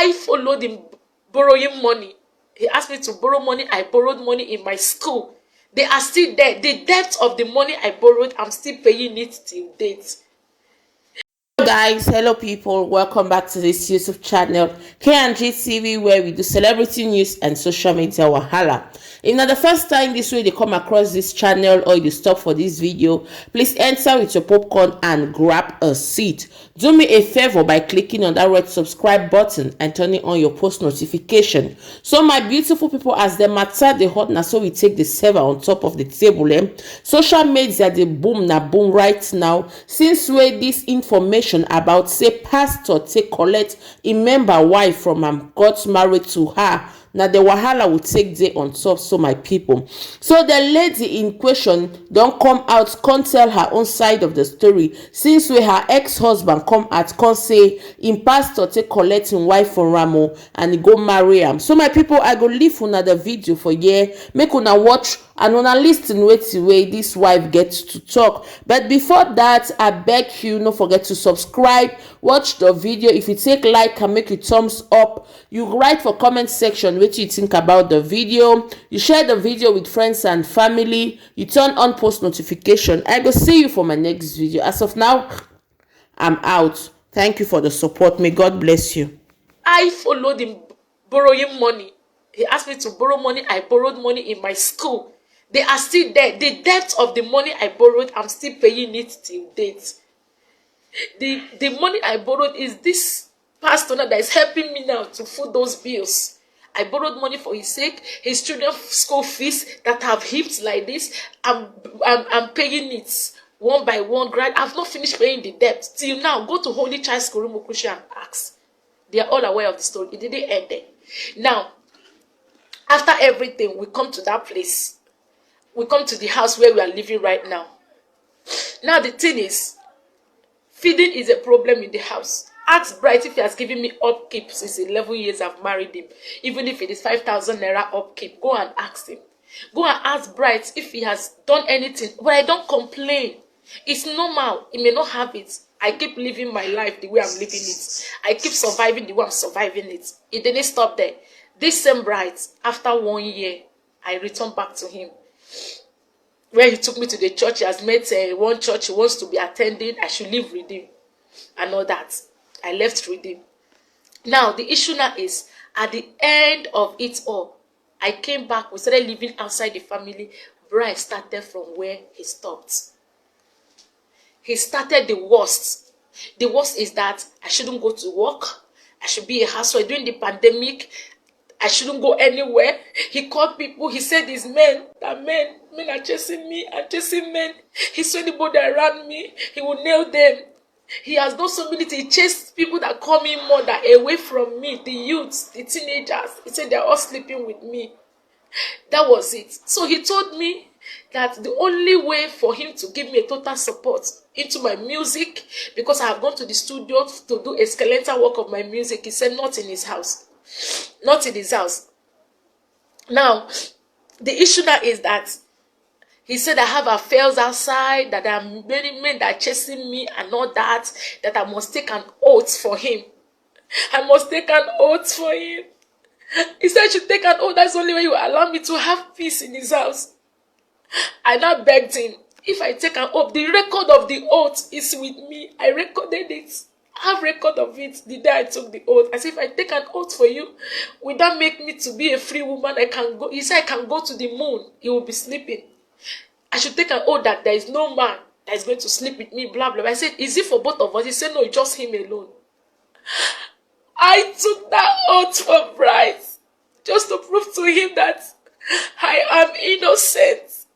I followed him borrowing money. He asked me to borrow money. I borrowed money in my school. They are still there. The debt of the money I borrowed, I'm still paying it till date. Guys, hello people, welcome back to this YouTube channel KNG TV, where we do celebrity news and social media wahala. If not the first time this way they come across this channel, or you stop for this video, please enter with your popcorn and grab a seat. Do me a favor by clicking on that red subscribe button and turning on your post notification. So my beautiful people, as the matter the hot now, so we take the server on top of the table. Social media the boom na boom right now, since where this information about say pastor take collect a member wife from got married to her. Now the wahala will take day on top. So my people, so the lady in question don't come out, can't tell her own side of the story, since where her ex-husband come out, can't say in pastor take collect him wife from Ramo and he go marry him. So my people, I go leave another video for here, make una watch and una listen wetin way this wife gets to talk. But before that, I beg you, no forget to subscribe, watch the video. If you take like and make it thumbs up, you write for comment section what you think about the video, you share the video with friends and family, you turn on post notification. I go see you for my next video. As of now, I'm out. Thank you for the support. May God bless you. I followed him borrowing money. He asked me to borrow money. I borrowed money in my school. They are still there. The debt of the money I borrowed, I'm still paying it till date. The money I borrowed is this pastor that is helping me now to foot those bills. I borrowed money for his sake, his children's school fees that have heaped like this. I'm paying it one by one. I've not finished paying the debt till now. Go to Holy Child School and ask. They are all aware of the story. It didn't end there. Now, after everything, we come to that place. We come to the house where we are living right now. Now the thing is, feeding is a problem in the house. Ask Bright if he has given me upkeep since 11 years I've married him. Even if it is 5,000 naira upkeep, go and ask him. Go and ask Bright if he has done anything. But I don't complain. It's normal. He may not have it. I keep living my life the way I'm living it. I keep surviving the way I'm surviving it. It didn't stop there. This same Bright, after 1 year, I returned back to him. Where he took me to the church, he has met one church he wants to be attending. I should leave with him and all that. I left with him. Now, the issue now is, at the end of it all, I came back. We started living outside the family. Brian started from where he stopped. He started the worst. The worst is that I shouldn't go to work. I should be a housewife. During the pandemic, I shouldn't go anywhere. He called people. He said it's men. That men are chasing me and chasing men. He saw anybody around me, he will nail them. He has done so many things. He chased people that call me mother away from me, the youths, the teenagers. He said they're all sleeping with me. That was it. So he told me that the only way for him to give me a total support into my music, because I have gone to the studio to do a skeletal work of my music, he said not in his house. Not in his house. Now, the issue now is that he said I have affairs outside, that there are many men that are chasing me and all that, that I must take an oath for him. I must take an oath for him. He said I should take an oath. That's the only way you allow me to have peace in his house. I now begged him, if I take an oath, the record of the oath is with me. I recorded it. I have record of it the day I took the oath. I said, if I take an oath for you, will that make me to be a free woman? I can go. He said, I can go to the moon. He will be sleeping. I should take an oath that there is no man that is going to sleep with me, blah, blah. I said, is it for both of us? He said, no, just him alone. I took that oath for Bryce, just to prove to him that I am innocent.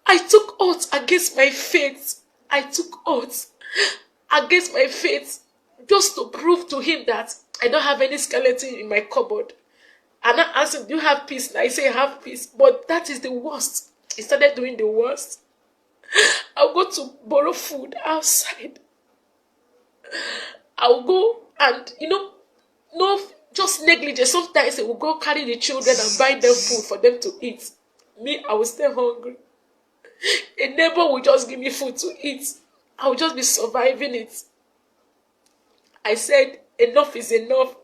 I took oath against my faith. I took oath against my faith, just to prove to him that I don't have any skeleton in my cupboard. And I asked him, do you have peace? And I say, I have peace. But that is the worst. He started doing the worst. I'll go to borrow food outside. I'll go and, no, just negligence. Sometimes I will go carry the children and buy them food for them to eat. Me, I will stay hungry. A neighbor will just give me food to eat. I will just be surviving it. I said, enough is enough.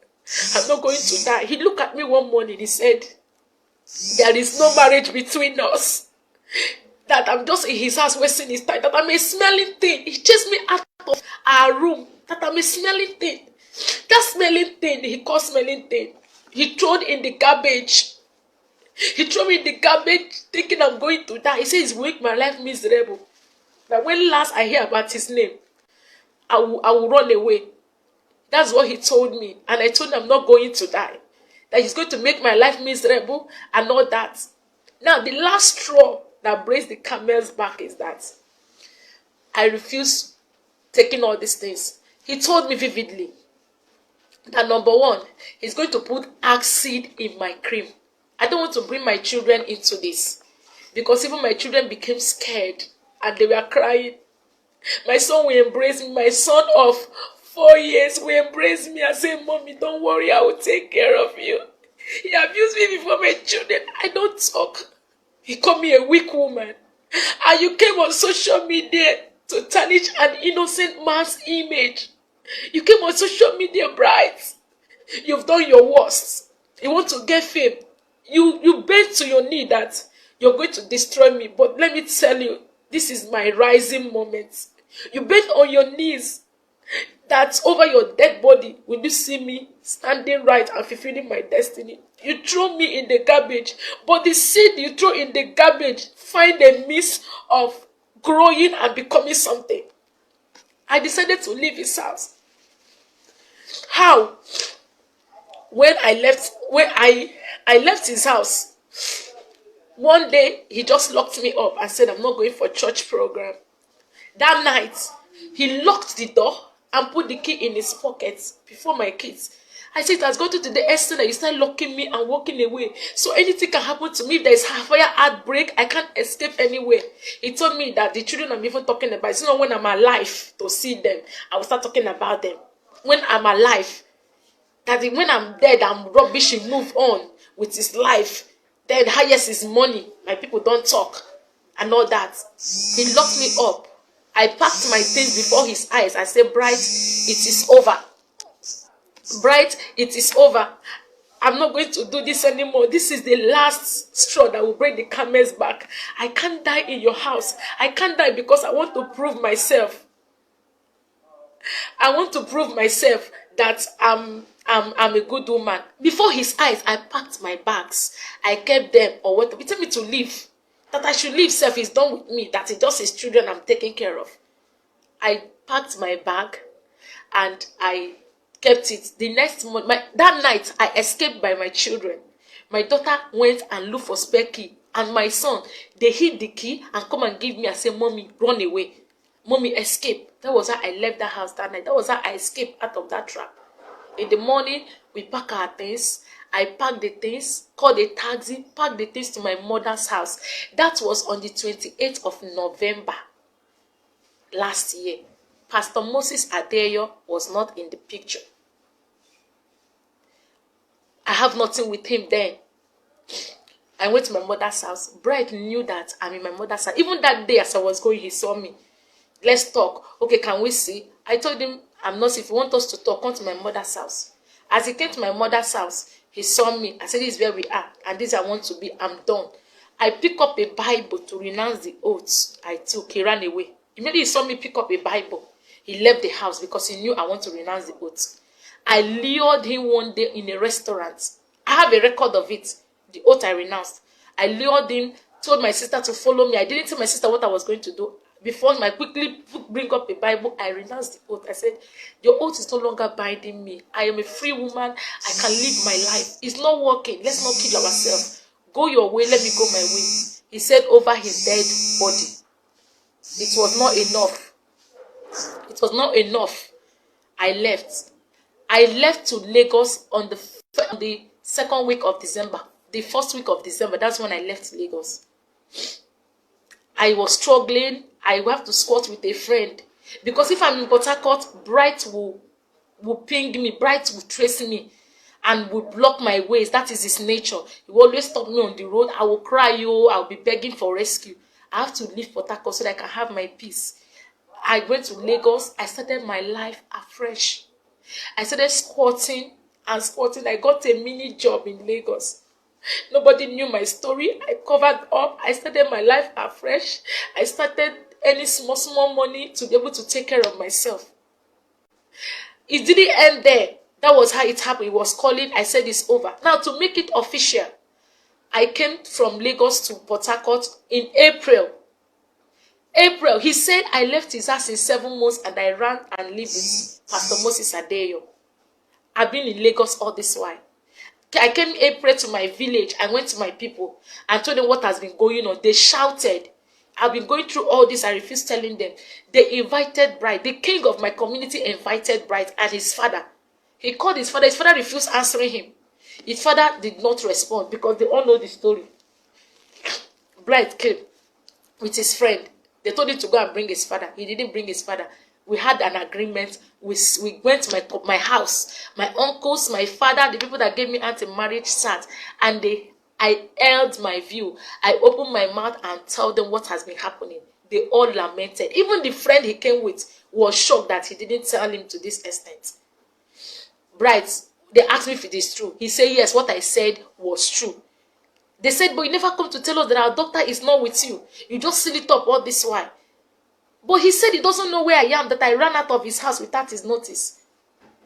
I'm not going to die. He looked at me one morning. He said, there is no marriage between us. That I'm just in his house wasting his time. That I'm a smelling thing. He chased me out of our room. That I'm a smelling thing. That smelling thing, he called smelling thing. He threw it in the garbage. He threw me in the garbage thinking I'm going to die. He says he's make my life miserable. That when last I hear about his name, I will run away. That's what he told me. And I told him I'm not going to die. That he's going to make my life miserable and all that. Now, the last straw that breaks the camel's back is that I refuse taking all these things. He told me vividly that number one, he's going to put acid in my cream. I don't want to bring my children into this. Because even my children became scared and they were crying. My son will embrace me. My son of 4 years will embrace me and say, Mommy, don't worry, I will take care of you. He abused me before my children. I don't talk. He called me a weak woman. And you came on social media to tarnish an innocent man's image. You came on social media bright. You've done your worst. You want to get fame. You bend to your knee that you're going to destroy me. But let me tell you, this is my rising moment. You bend on your knees that over your dead body, will you see me standing right and fulfilling my destiny? You throw me in the garbage, but the seed you throw in the garbage find a means of growing and becoming something. I decided to leave his house. How? When I left his house, one day he just locked me up and said, I'm not going for church program. That night, he locked the door and put the key in his pocket before my kids. I said, it has gotten to the extent that you start locking me and walking away. So anything can happen to me. If there is a fire outbreak, I can't escape anywhere. He told me that the children I'm even talking about, it's not when I'm alive to see them, I will start talking about them. When I'm alive, that when I'm dead, I'm rubbish, he move on with his life. Then highest is money. My people don't talk and all that. He locked me up. I packed my things before his eyes. I said, Bright, it is over. Bright, it is over. I'm not going to do this anymore. This is the last straw that will break the camel's back. I can't die in your house. I can't die because I want to prove myself. I want to prove myself that I'm a good woman. Before his eyes, I packed my bags. I kept them or what. He told me to leave. That I should leave self is done with me. That it's just his children I'm taking care of. I packed my bag and I kept it. The next month, that night, I escaped by my children. My daughter went and looked for spare key. And my son, they hid the key and come and give me and say, Mommy, run away. Mommy, escape. That was how I left that house that night. That was how I escaped out of that trap. In the morning, we pack our things. I packed the things, called a taxi, packed the things to my mother's house. That was on the 28th of November last year. Pastor Moses Adeyo was not in the picture. I have nothing with him then. I went to my mother's house. Bright knew that I'm in my mother's house. Even that day as I was going, he saw me. Let's talk. Okay, can we see? I told him, I'm not. If you want us to talk, come to my mother's house. As he came to my mother's house, he saw me. I said, this is where we are. And this I want to be. I'm done. I picked up a Bible to renounce the oaths I took. He ran away. Immediately he saw me pick up a Bible. He left the house because he knew I want to renounce the oaths. I lured him one day in a restaurant. I have a record of it. The oath I renounced. I lured him, told my sister to follow me. I didn't tell my sister what I was going to do. Before I quickly bring up a Bible, I renounced the oath. I said, your oath is no longer binding me. I am a free woman. I can live my life. It's not working. Let's not kill ourselves. Go your way. Let me go my way. He said over his dead body. It was not enough. It was not enough. I left. I left to Lagos on the second week of December. The first week of December. That's when I left Lagos. I was struggling. I will have to squat with a friend. Because if I'm in Port Harcourt, Bright will ping me. Bright will trace me and will block my ways. That is his nature. He will always stop me on the road. I will cry, I'll be begging for rescue. I have to leave Port Harcourt so that I can have my peace. I went to Lagos. I started my life afresh. I started squatting and squatting. I got a mini job in Lagos. Nobody knew my story. I covered up. I started my life afresh. I started earning small money to be able to take care of myself. It didn't end there. That was how it happened. It was calling. I said it's over. Now, to make it official, I came from Lagos to Port Harcourt in April. He said I left his house in 7 months and I ran and lived with Pastor Moses Adeyo. I've been in Lagos all this while. I came in April to my village. I went to my people and told them what has been going on. They shouted. I've been going through all this. I refused telling them. They invited bride. The king of my community invited bride and his father. He called his father. His father refused answering him. His father did not respond because they all know the story. Bride came with his friend. They told him to go and bring his father. He didn't bring his father. We had an agreement. We went to my house. My uncles, my father, the people that gave me anti-marriage sat. And I held my view. I opened my mouth and told them what has been happening. They all lamented. Even the friend he came with was shocked that he didn't tell him to this extent. Brides, they asked me if it is true. He said, yes, what I said was true. They said, but you never come to tell us that our doctor is not with you. You just seal it up all this while. But he said he doesn't know where I am, that I ran out of his house without his notice.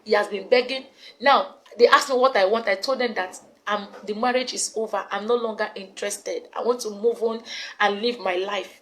He has been begging. Now, they asked me what I want. I told them that the marriage is over. I'm no longer interested. I want to move on and live my life.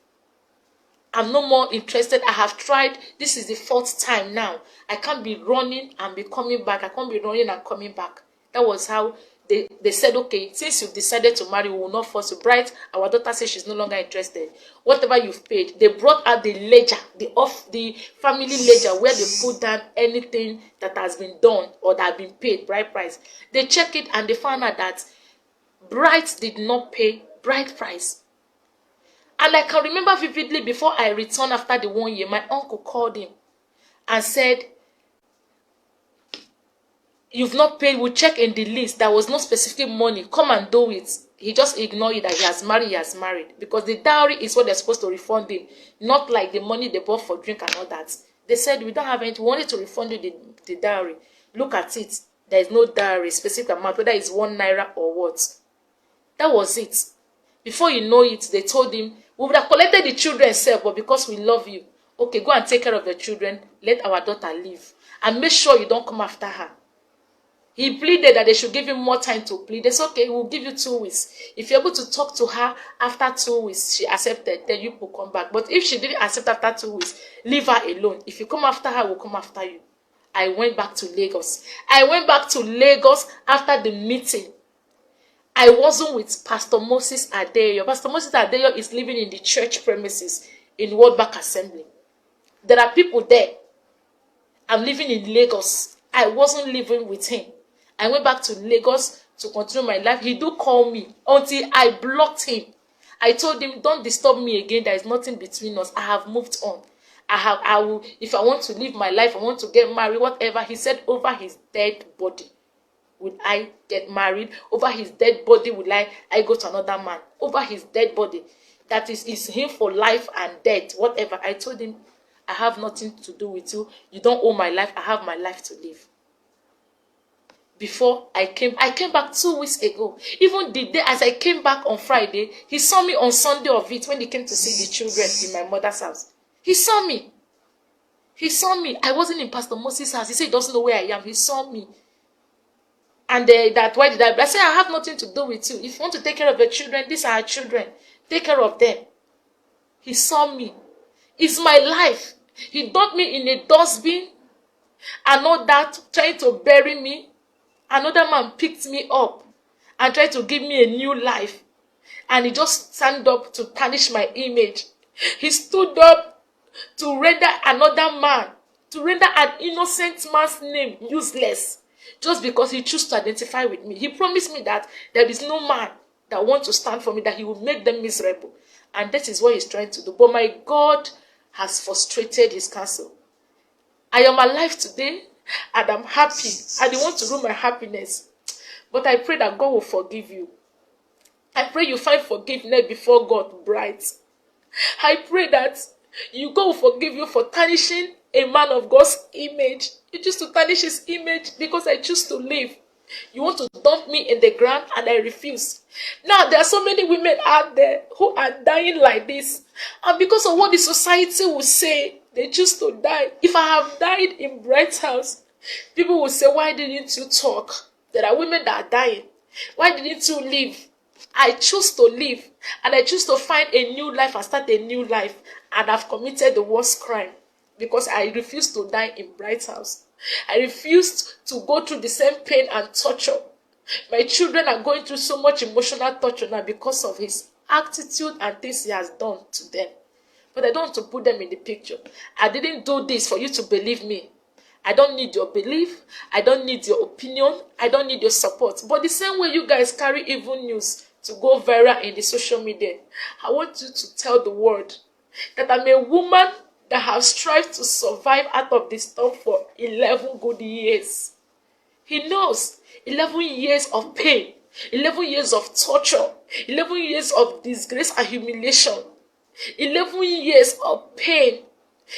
I'm no more interested. I have tried. This is the 4th time now. I can't be running and be coming back. I can't be running and coming back. That was how they said, okay, since you've decided to marry, we will not force you. Bride, our daughter says she's no longer interested. Whatever you've paid, they brought out the ledger, the family ledger, where they put down anything that has been done or that has been paid, bride price. They checked it and they found out that brides did not pay bride price. And I can remember vividly, before I returned after the 1 year, my uncle called him and said, you've not paid, we'll check in the list. There was no specific money. Come and do it. He just ignored it that he has married. Because the dowry is what they're supposed to refund him. Not like the money they bought for drink and all that. They said, we don't have anything. We wanted to refund you the dowry. Look at it. There is no dowry, specific amount, whether it's 1 naira or what. That was it. Before you know it, they told him, we would have collected the children self, but because we love you, okay, go and take care of the children. Let our daughter live. And make sure you don't come after her. He pleaded that they should give him more time to plead. They said, okay, we'll give you 2 weeks. If you're able to talk to her after 2 weeks, she accepted, then you will come back. But if she didn't accept after 2 weeks, leave her alone. If you come after her, we'll come after you. I went back to Lagos. After the meeting. I wasn't with Pastor Moses Adeyo. Pastor Moses Adeyo is living in the church premises in World Bank Assembly. There are people there. I'm living in Lagos. I wasn't living with him. I went back to Lagos to continue my life. He do call me until I blocked him. I told him, don't disturb me again. There is nothing between us. I have moved on. I will, if I want to live my life, I want to get married, whatever. He said, over his dead body would I get married. Over his dead body would I go to another man. Over his dead body. That is him for life and death, whatever. I told him, I have nothing to do with you. You don't own my life. I have my life to live. Before I came back 2 weeks ago. Even the day as I came back on Friday, he saw me on Sunday of it when he came to see the children in my mother's house. He saw me. I wasn't in Pastor Moses' house. He said he doesn't know where I am. He saw me. And why did I said, I have nothing to do with you. If you want to take care of the children, these are our children. Take care of them. He saw me. It's my life. He dumped me in a dustbin and all that, trying to bury me. Another man picked me up and tried to give me a new life. And he just stand up to tarnish my image. He stood up to render another man, to render an innocent man's name useless. Just because he chose to identify with me. He promised me that there is no man that wants to stand for me, that he will make them miserable. And that is what he's trying to do. But my God has frustrated his counsel. I am alive today and I'm happy. I don't want to ruin my happiness. But I pray that God will forgive you. I pray you find forgiveness before God, bright. I pray that God will forgive you for tarnishing a man of God's image. You choose to tarnish his image because I choose to live. You want to dump me in the ground, and I refuse. Now, there are so many women out there who are dying like this. And because of what the society will say, they choose to die. If I have died in Bright's house, people will say, why didn't you talk? There are women that are dying. Why didn't you leave? I choose to live, and I choose to find a new life and start a new life. And I've committed the worst crime because I refused to die in Bright's house. I refused to go through the same pain and torture. My children are going through so much emotional torture now because of his attitude and things he has done to them. But I don't want to put them in the picture. I didn't do this for you to believe me. I don't need your belief. I don't need your opinion. I don't need your support. But the same way you guys carry evil news to go viral in the social media, I want you to tell the world that I'm a woman that has strived to survive out of this storm for 11 good years. He knows 11 years of pain, 11 years of torture, 11 years of disgrace and humiliation, 11 years of pain,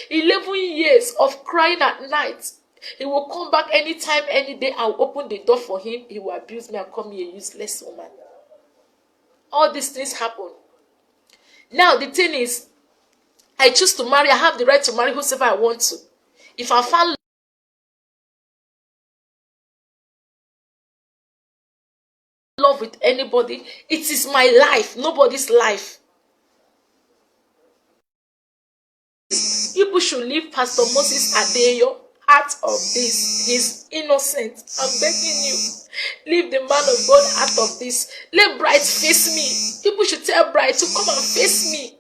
11 years of crying at night. He will come back anytime, any day. I'll open the door for him. He will abuse me and call me a useless woman. All these things happen. Now, the thing is, I choose to marry. I have the right to marry whoever I want to. If I found love with anybody, it is my life, nobody's life. People should leave Pastor Moses Adeyo out of this. He's innocent. I'm begging you. Leave the man of God out of this. Let Bright face me. People should tell Bright to come and face me.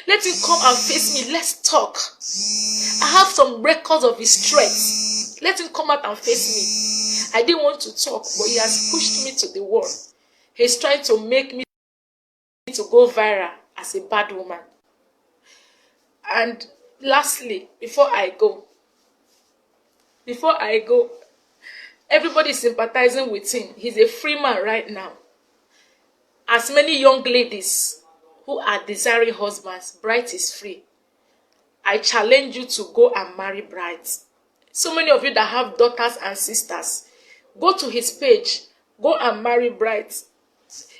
Let him come and face me. Let's talk. I have some records of his threats. Let him come out and face me. I didn't want to talk, but he has pushed me to the wall. He's trying to make me to go viral as a bad woman. And lastly, before I go, everybody is sympathizing with him. He's a free man right now. As many young ladies who are desiring husbands, Bright is free. I challenge you to go and marry Bright. So many of you that have daughters and sisters, go to his page, go and marry Bright.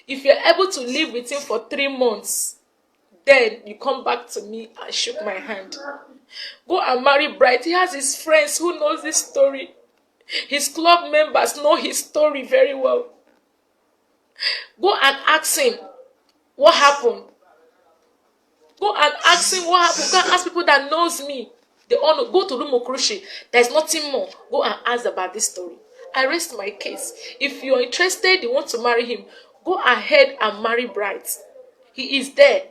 If you're able to live with him for 3 months, then you come back to me and shook my hand. Go and marry Bright. He has his friends who knows this story. His club members know his story very well. Go and ask him what happened. Go and ask him what happened. Go and ask people that knows me. They all know. Go to Lumokrushi. There's nothing more. Go and ask about this story. I rest my case. If you're interested, you want to marry him, go ahead and marry Bright. He is there.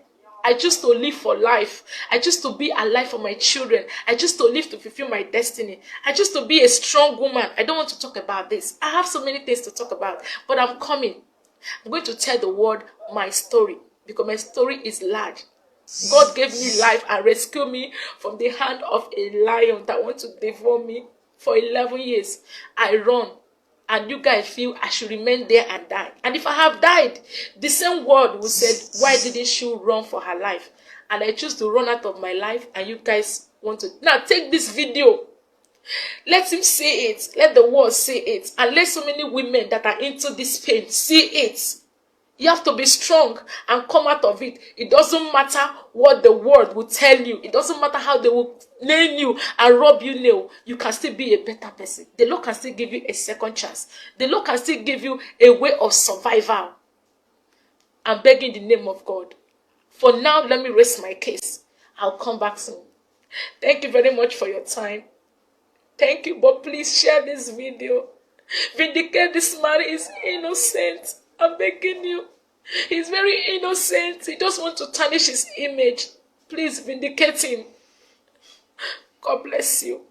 I choose to live for life. I choose to be alive for my children. I choose to live to fulfill my destiny. I choose to be a strong woman. I don't want to talk about this. I have so many things to talk about, but I'm coming. I'm going to tell the world my story because my story is large. God gave me life and rescued me from the hand of a lion that wants to devour me for 11 years. I run. And you guys feel I should remain there and die. And if I have died, the same word will say, why didn't she run for her life? And I choose to run out of my life, and you guys want to. Now take this video. Let him say it. Let the world say it. And let so many women that are into this pain see it. You have to be strong and come out of it. It doesn't matter what the world will tell you. It doesn't matter how they will name you and rub you nail. You can still be a better person. The Lord can still give you a second chance. The Lord can still give you a way of survival. I'm begging the name of God. For now, let me rest my case. I'll come back soon. Thank you very much for your time. Thank you, but please share this video. Vindicate this man is innocent. I'm begging you. He's very innocent. He just wants to tarnish his image. Please vindicate him. God bless you.